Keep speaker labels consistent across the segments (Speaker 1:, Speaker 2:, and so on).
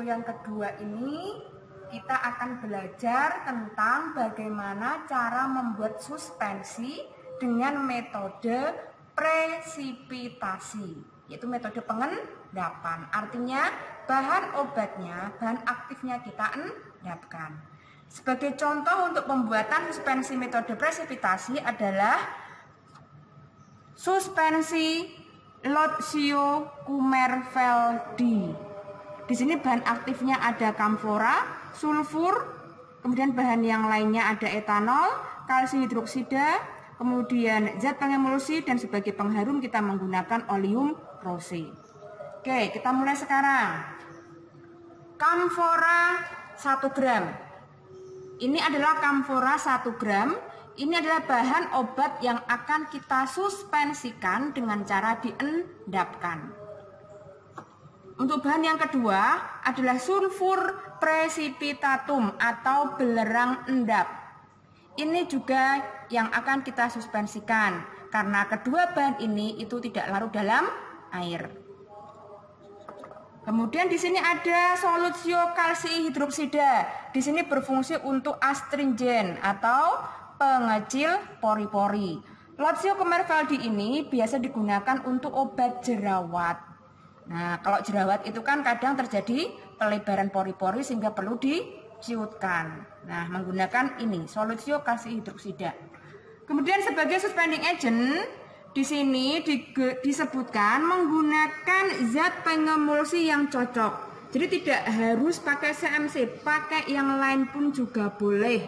Speaker 1: video yang kedua ini kita akan belajar tentang bagaimana cara membuat suspensi dengan metode presipitasi, yaitu metode pengendapan. Artinya bahan obatnya, bahan aktifnya kita endapkan. Sebagai contoh untuk pembuatan suspensi metode presipitasi adalah suspensi Lotio Kummerveldi. Di sini bahan aktifnya ada kamfora, sulfur, kemudian bahan yang lainnya ada etanol, kalsium hidroksida, kemudian zat pengemulsi, dan sebagai pengharum kita menggunakan oleum rose. Oke, kita mulai sekarang. Kamfora 1 gram. Ini adalah kamfora 1 gram. Ini adalah bahan obat yang akan kita suspensikan dengan cara diendapkan. Untuk bahan yang kedua adalah sulfur precipitatum atau belerang endap. Ini juga yang akan kita suspensikan karena kedua bahan ini itu tidak larut dalam air. Kemudian di sini ada solutio kalsium hidroksida. Di sini berfungsi untuk astringen atau pengecil pori-pori. Lotio Kummerveldi ini biasa digunakan untuk obat jerawat. Nah, kalau jerawat itu kan kadang terjadi pelebaran pori-pori sehingga perlu diciutkan. Nah, menggunakan ini solutio kalsium hidroksida. Kemudian sebagai suspending agent di sini disebutkan menggunakan zat pengemulsi yang cocok. Jadi tidak harus pakai CMC, pakai yang lain pun juga boleh.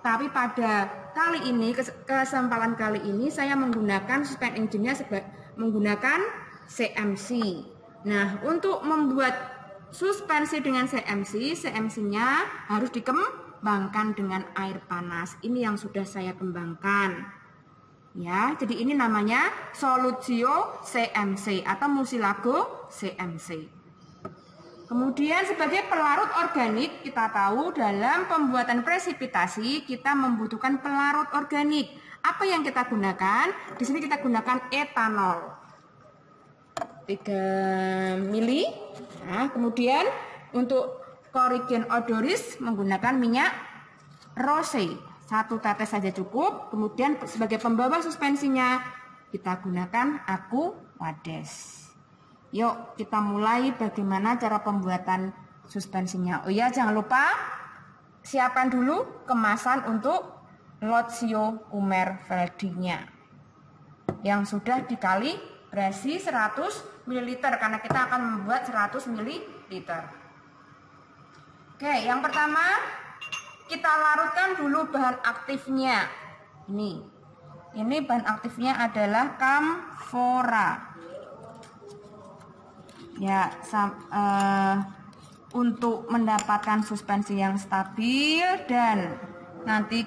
Speaker 1: Tapi pada kali ini, kesempatan kali ini saya menggunakan suspending agentnya menggunakan CMC. Nah, untuk membuat suspensi dengan CMC, CMC-nya harus dikembangkan dengan air panas. Ini yang sudah saya kembangkan. Ya, jadi ini namanya solutio CMC atau mucilago CMC. Kemudian sebagai pelarut organik, kita tahu dalam pembuatan presipitasi kita membutuhkan pelarut organik. Apa yang kita gunakan? Di sini kita gunakan etanol 3 mili. Nah, kemudian untuk Corigen odoris menggunakan minyak rose 1 tetes saja cukup. Kemudian sebagai pembawa suspensinya kita gunakan Aquades. Yuk kita mulai bagaimana cara pembuatan suspensinya. Oh iya, jangan lupa siapkan dulu kemasan untuk Lotio Kummerveldi-nya yang sudah dikalibrasi 100 ml karena kita akan membuat 100 ml. Oke, yang pertama kita larutkan dulu bahan aktifnya. Ini bahan aktifnya adalah kamfora. Ya, untuk mendapatkan suspensi yang stabil dan nanti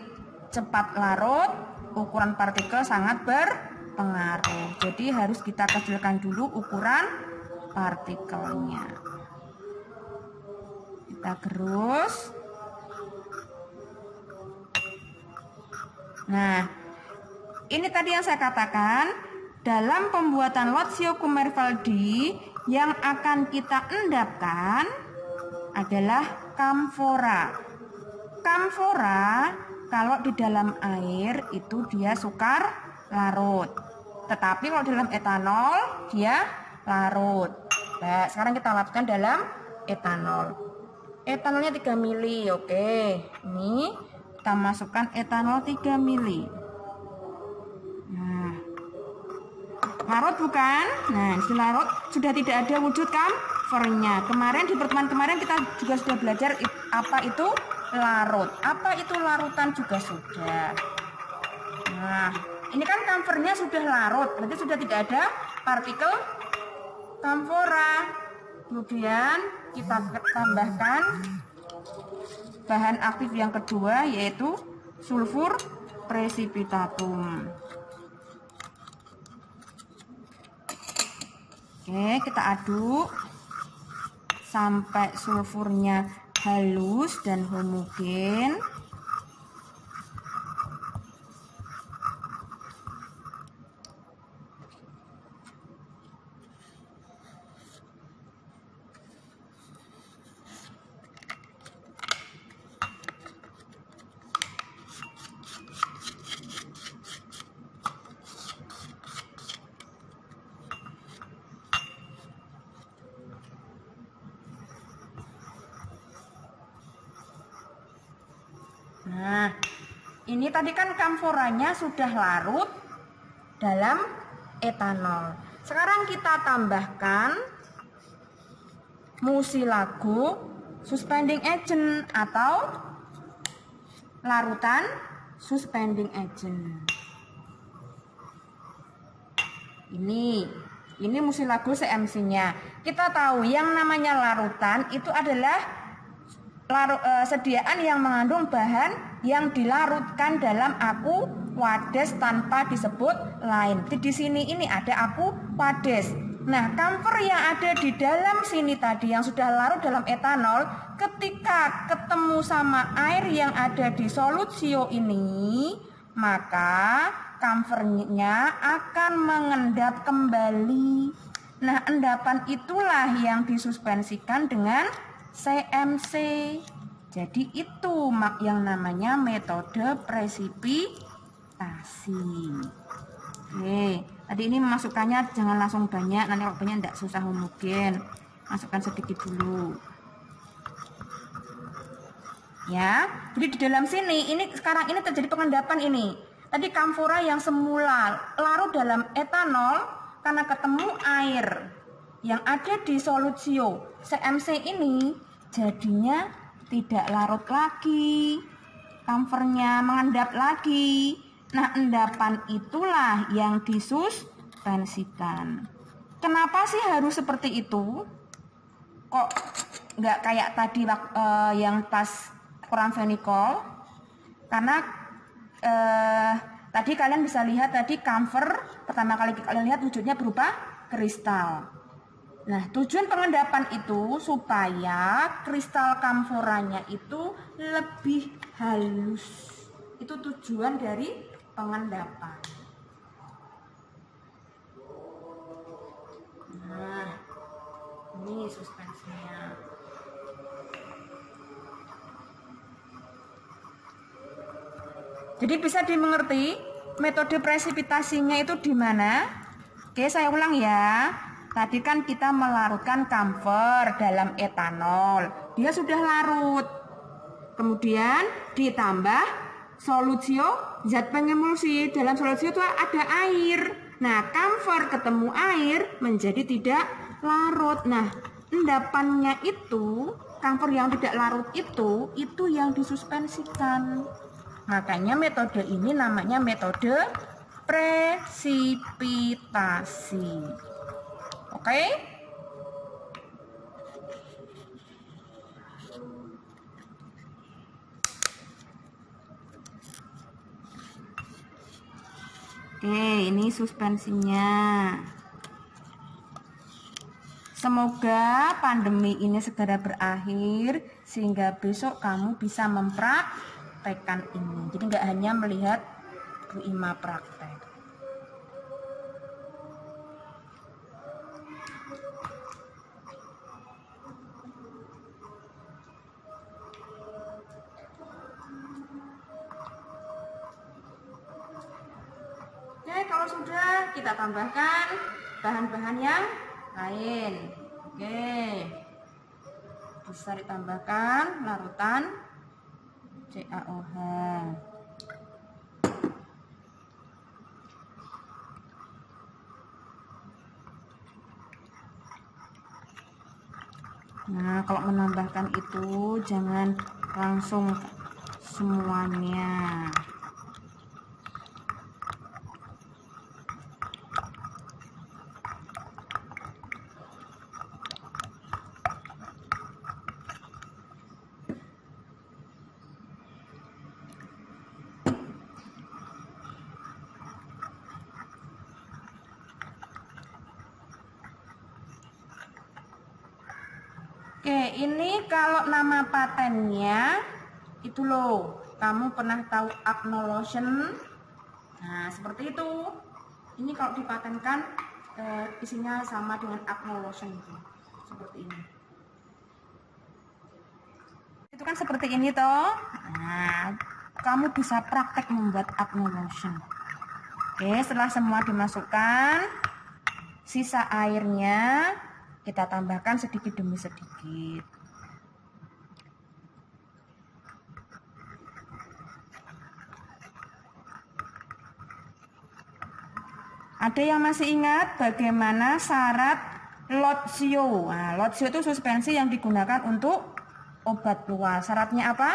Speaker 1: cepat larut, ukuran partikel sangat berpengaruh. Jadi harus kita kecilkan dulu ukuran partikelnya. Kita gerus. Nah, ini tadi yang saya katakan, dalam pembuatan Lotio Kummerveldi yang akan kita endapkan adalah kamfora. Kamfora kalau di dalam air itu dia sukar larut. Tetapi kalau dalam etanol dia larut. Nah, sekarang kita larutkan dalam etanol. Etanolnya 3 mili, oke. Ini kita masukkan etanol 3 mili. Nah, larut bukan? Nah, larut sudah tidak ada wujud kamfernya. Kemarin di pertemuan kemarin kita juga sudah belajar apa itu larut. Apa itu larutan juga sudah. Nah, ini kan kamfernya sudah larut, berarti sudah tidak ada partikel kamfora. Kemudian kita tambahkan bahan aktif yang kedua yaitu sulfur precipitatum. Oke, kita aduk sampai sulfurnya halus dan homogen. Nah, ini tadi kan kamforanya sudah larut dalam etanol. Sekarang kita tambahkan mucilago suspending agent atau larutan suspending agent. Ini mucilago CMC-nya. Kita tahu yang namanya larutan itu adalah sediaan yang mengandung bahan yang dilarutkan dalam aquades tanpa disebut lain. Di sini ini ada aquades. Nah, camphor yang ada di dalam sini tadi yang sudah larut dalam etanol, ketika ketemu sama air yang ada di solutio ini, maka camphornya akan mengendap kembali. Nah, endapan itulah yang disuspensikan dengan CMC. Jadi itu yang namanya metode presipitasi. Oke, tadi ini memasukkannya jangan langsung banyak, nanti kalau banyak tidak susah homogen. Masukkan sedikit dulu. Ya, jadi di dalam sini ini sekarang ini terjadi pengendapan ini. Tadi kamfora yang semula larut dalam etanol karena ketemu air yang ada di solutio CMC ini jadinya tidak larut lagi, kamfernya mengendap lagi. Nah, endapan itulah yang disuspensikan. Kenapa sih harus seperti itu? Kok nggak kayak tadi yang pas chloramphenicol? Karena tadi kalian bisa lihat tadi kamfer pertama kali kalian lihat wujudnya berupa kristal. Nah, tujuan pengendapan itu supaya kristal kamforanya itu lebih halus. Itu tujuan dari pengendapan. Nah, ini suspensinya. Jadi bisa dimengerti metode presipitasinya itu di mana? Oke, saya ulang ya. Tadi kan kita melarutkan kamfer dalam etanol. Dia sudah larut. Kemudian ditambah solutio zat pengemulsi. Dalam solutio itu ada air. Nah, kamfer ketemu air menjadi tidak larut. Nah, endapannya itu, kamfer yang tidak larut itu yang disuspensikan. Makanya metode ini namanya metode presipitasi. Oke? Oke, ini suspensinya. Semoga pandemi ini segera berakhir sehingga besok kamu bisa mempraktekkan ini. Jadi nggak hanya melihat Bu Ima praktek. Oke, kalau sudah kita tambahkan bahan-bahan yang lain. Oke, bisa ditambahkan larutan CaOH. Nah, kalau menambahkan itu jangan langsung semuanya. Oke, ini kalau nama patennya itu loh, kamu pernah tahu Agnolotion? Nah, seperti itu. Ini kalau dipatenkan isinya sama dengan Agnolotion itu. Seperti ini. Itu kan seperti ini toh. Nah, kamu bisa praktek membuat Agnolotion. Oke, setelah semua dimasukkan, sisa airnya kita tambahkan sedikit demi sedikit. Ada yang masih ingat bagaimana syarat Lotio? Nah, Lotio itu suspensi yang digunakan untuk obat luas. Syaratnya apa?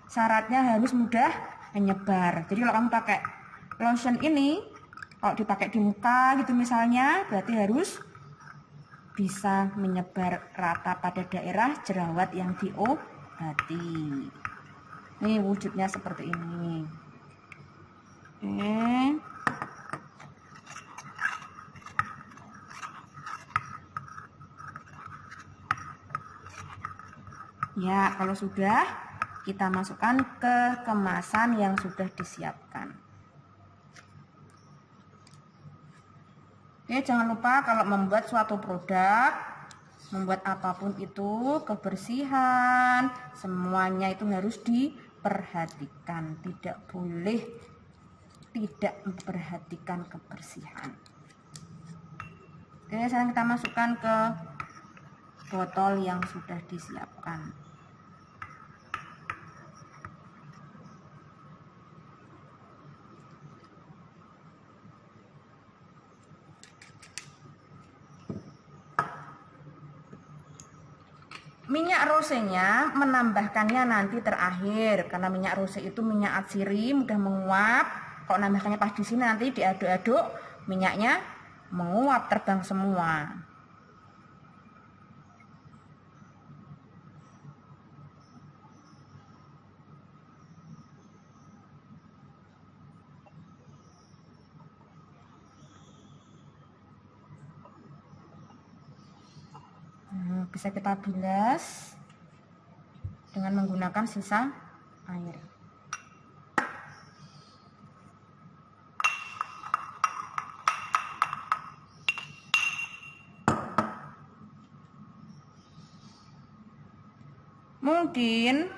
Speaker 1: Syaratnya harus mudah menyebar. Jadi kalau kamu pakai lotion ini, kalau dipakai di muka gitu misalnya, berarti harus bisa menyebar rata pada daerah jerawat yang diobati. Ini wujudnya seperti ini. Oke. Ya, kalau sudah, kita masukkan ke kemasan yang sudah disiapkan. Oke, jangan lupa kalau membuat suatu produk, membuat apapun itu, kebersihan, semuanya itu harus diperhatikan. Tidak boleh tidak memperhatikan kebersihan. Oke, sekarang kita masukkan ke botol yang sudah disiapkan. Minyak rosenya menambahkannya nanti terakhir, karena minyak rose itu minyak atsiri, mudah menguap. Kalau nambahkannya pas di sini nanti diaduk-aduk, minyaknya menguap terbang semua. Bisa kita bilas dengan menggunakan sisa air. Mungkin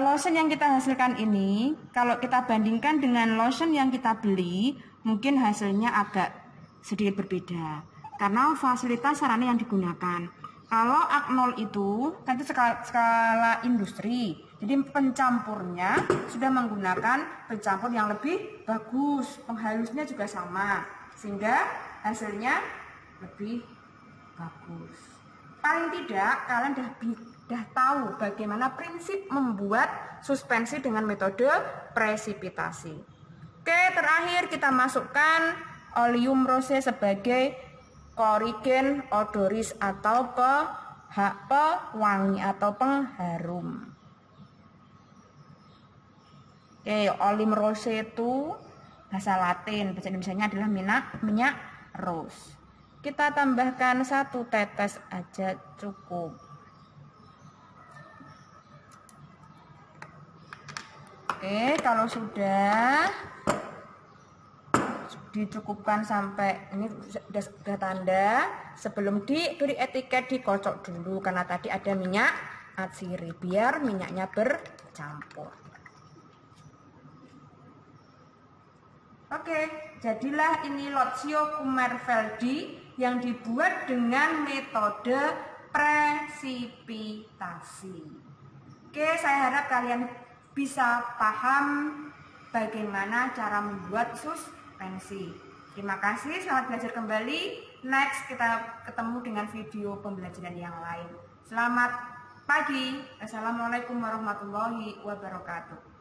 Speaker 1: lotion yang kita hasilkan ini, kalau kita bandingkan dengan lotion yang kita beli, mungkin hasilnya agak sedikit berbeda. Karena fasilitas sarana yang digunakan. Kalau Aknol itu kan itu skala industri, jadi pencampurnya sudah menggunakan pencampur yang lebih bagus, penghalusnya juga sama, sehingga hasilnya lebih bagus. Paling tidak kalian dah tahu bagaimana prinsip membuat suspensi dengan metode presipitasi. Oke, terakhir kita masukkan oleum rose sebagai korigen odoris atau pewangi atau pengharum. Oke, oleum rose itu bahasa Latin, bahasa Indonesianya adalah minyak rose. Kita tambahkan 1 tetes aja cukup. Oke, kalau sudah dicukupkan sampai ini sudah tanda, sebelum diberi etiket dikocok dulu karena tadi ada minyak atsiri biar minyaknya bercampur. Oke, jadilah ini Lotio Kummerveldi yang dibuat dengan metode presipitasi. Oke, saya harap kalian bisa paham bagaimana cara membuat suspensi. Terima kasih, selamat belajar kembali. Next kita ketemu dengan video pembelajaran yang lain. Selamat pagi. Assalamualaikum warahmatullahi wabarakatuh.